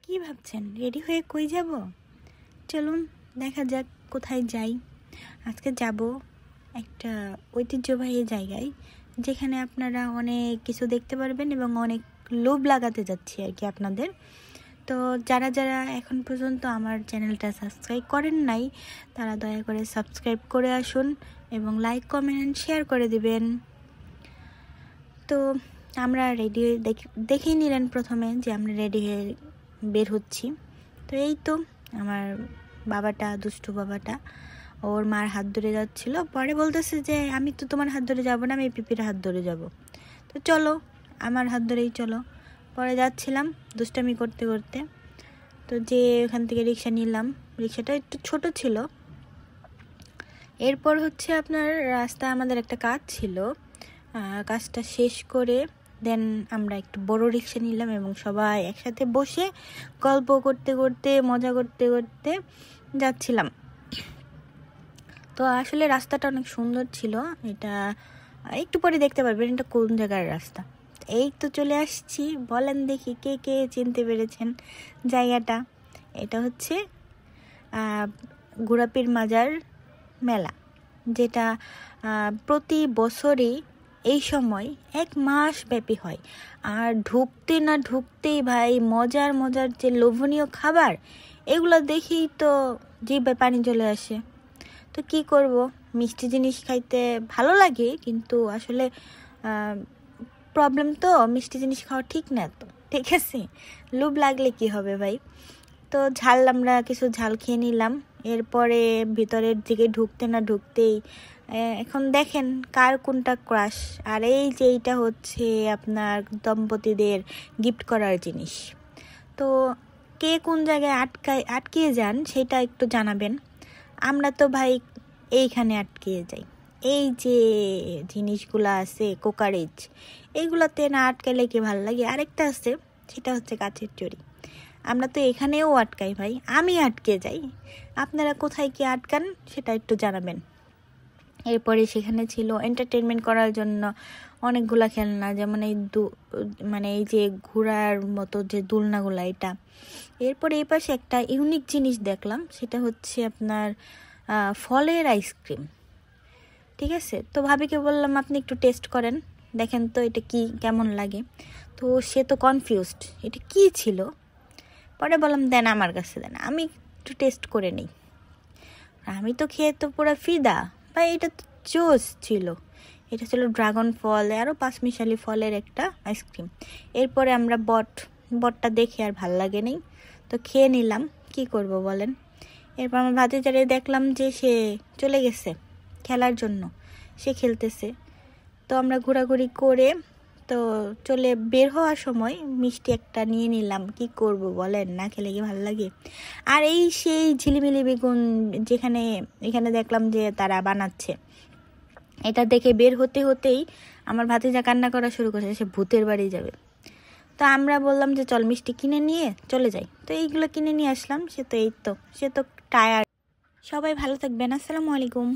কি ভাবছেন রেডি হয়ে কই যাব? চলুন দেখা যাক কোথায় যাই। আজকে যাব একটা ঐতিহ্যবাহী জায়গায়, যেখানে আপনারা অনেক কিছু দেখতে পারবেন এবং অনেক লোভ লাগাতে যাচ্ছি আর কি আপনাদের। তো যারা যারা এখন পর্যন্ত আমার চ্যানেলটা সাবস্ক্রাইব করেন নাই, তারা দয়া করে সাবস্ক্রাইব করে আসুন এবং লাইক কমেন্ট শেয়ার করে দিবেন। তো আমরা রেডি দেখেই নিলেন প্রথমে যে আমরা রেডি হয়ে বের হচ্ছি। তো এই তো আমার বাবাটা, দুষ্টু বাবাটা, ওর মার হাত ধরে যাচ্ছিল। পরে বলতেছে যে আমি তো তোমার হাত ধরে যাব না, আমি পিপির হাত ধরে যাব। তো চলো, আমার হাত ধরেই চলো। পরে যাচ্ছিলাম দুষ্টামি করতে করতে। তো যে ওখান থেকে রিক্সা নিলাম, রিক্সাটা একটু ছোট ছিল। এরপর হচ্ছে আপনার রাস্তায় আমাদের একটা কাজ ছিল, কাজটা শেষ করে দেন আমরা একটু বড় রিক্সা নিলাম এবং সবাই একসাথে বসে গল্প করতে করতে মজা করতে করতে যাচ্ছিলাম। তো আসলে রাস্তাটা অনেক সুন্দর ছিল। এটা একটু পরে দেখতে পারবেন এটা কোন জায়গার রাস্তা। এই তো চলে আসছি, বলেন দেখি কে কে চিনতে পেরেছেন জায়গাটা। এটা হচ্ছে গোড়াপীর মাজার মেলা, যেটা প্রতি বছরই এই সময় 1 মাস ব্যাপী হয়। আর ঢুকতে না ঢুকতেই ভাই মজার মজার যে লোভনীয় খাবার, এগুলো দেখেই তো জিভে পানি চলে আসে। তো কি করব, মিষ্টি জিনিস খাইতে ভালো লাগে, কিন্তু আসলে প্রবলেম তো মিষ্টি জিনিস খাওয়া ঠিক না, তো ঠিক আছে, লোভ লাগলে কি হবে ভাই। তো ঝাল, আমরা কিছু ঝাল খেয়ে নিলাম। এরপরে ভিতরের দিকে ঢুকতে না ঢুকতেই এখন দেখেন কার কোনটা ক্রাশ। আর এই যে এইটা হচ্ছে আপনার দম্পতিদের গিফট করার জিনিস। তো কে কোন জায়গায় আটকিয়ে যান সেটা একটু জানাবেন। আমরা তো ভাই এইখানে আটকিয়ে যাই। এই যে জিনিসগুলো আছে কোকারেজ, এইগুলোতে না আটকালে কি ভালো লাগে। আরেকটা আছে, সেটা হচ্ছে কাচের চড়ি। আমরা তো এখানেও আটকাই ভাই, আমি আটকে যাই। আপনারা কোথায় কি আটকান সেটা একটু জানাবেন। এরপরে সেখানে ছিল এন্টারটেনমেন্ট করার জন্য অনেকগুলা খেলনা, যেমন এই যে ঘোড়ার মতো যে দোলনাগুলা, এটা। এরপরে এই পাশে একটা ইউনিক জিনিস দেখলাম, সেটা হচ্ছে আপনার ফলের আইসক্রিম। ঠিক আছে, তো ভাবিকে বললাম আপনি একটু টেস্ট করেন, দেখেন তো এটা কি কেমন লাগে। তো সে তো কনফিউজড, এটা কি ছিল। পরে বললাম দেন আমার কাছে দেন, আমি একটু টেস্ট করে নিই। আমি তো খেয়ে তো পুরো ফিদা ভাই, এটা তো জোস ছিল। এটা ছিল ড্রাগন ফল আরও 5 মিশালি ফলের একটা আইসক্রিম। এরপরে আমরা বটটা দেখে আর ভাল লাগে নেই, তো খেয়ে নিলাম। কি করব বলেন। এরপর আমার ভাতিজারে দেখলাম যে সে চলে গেছে খেলার জন্য, সে খেলতেছে। তো আমরা ঘোরাঘুরি করে তো চলে বের হওয়ার সময় মিষ্টি একটা নিয়ে নিলাম। কি করব বলেন, না খেলে কি ভালো লাগে। আর এই সেই ঝিলিমিলি বেগুন, এখানে দেখলাম যে তারা বানাচ্ছে। এটা দেখে বের হতেই আমার ভাতিজা কান্না করা শুরু করেছে, সে ভূতের বাড়ি যাবে। তো আমরা বললাম যে চল মিষ্টি কিনে নিয়ে চলে যাই। তো এইগুলো কিনে নিয়ে আসলাম। সে তো টায়ার্ড। সবাই ভালো থাকবেন, আসসালামু আলাইকুম।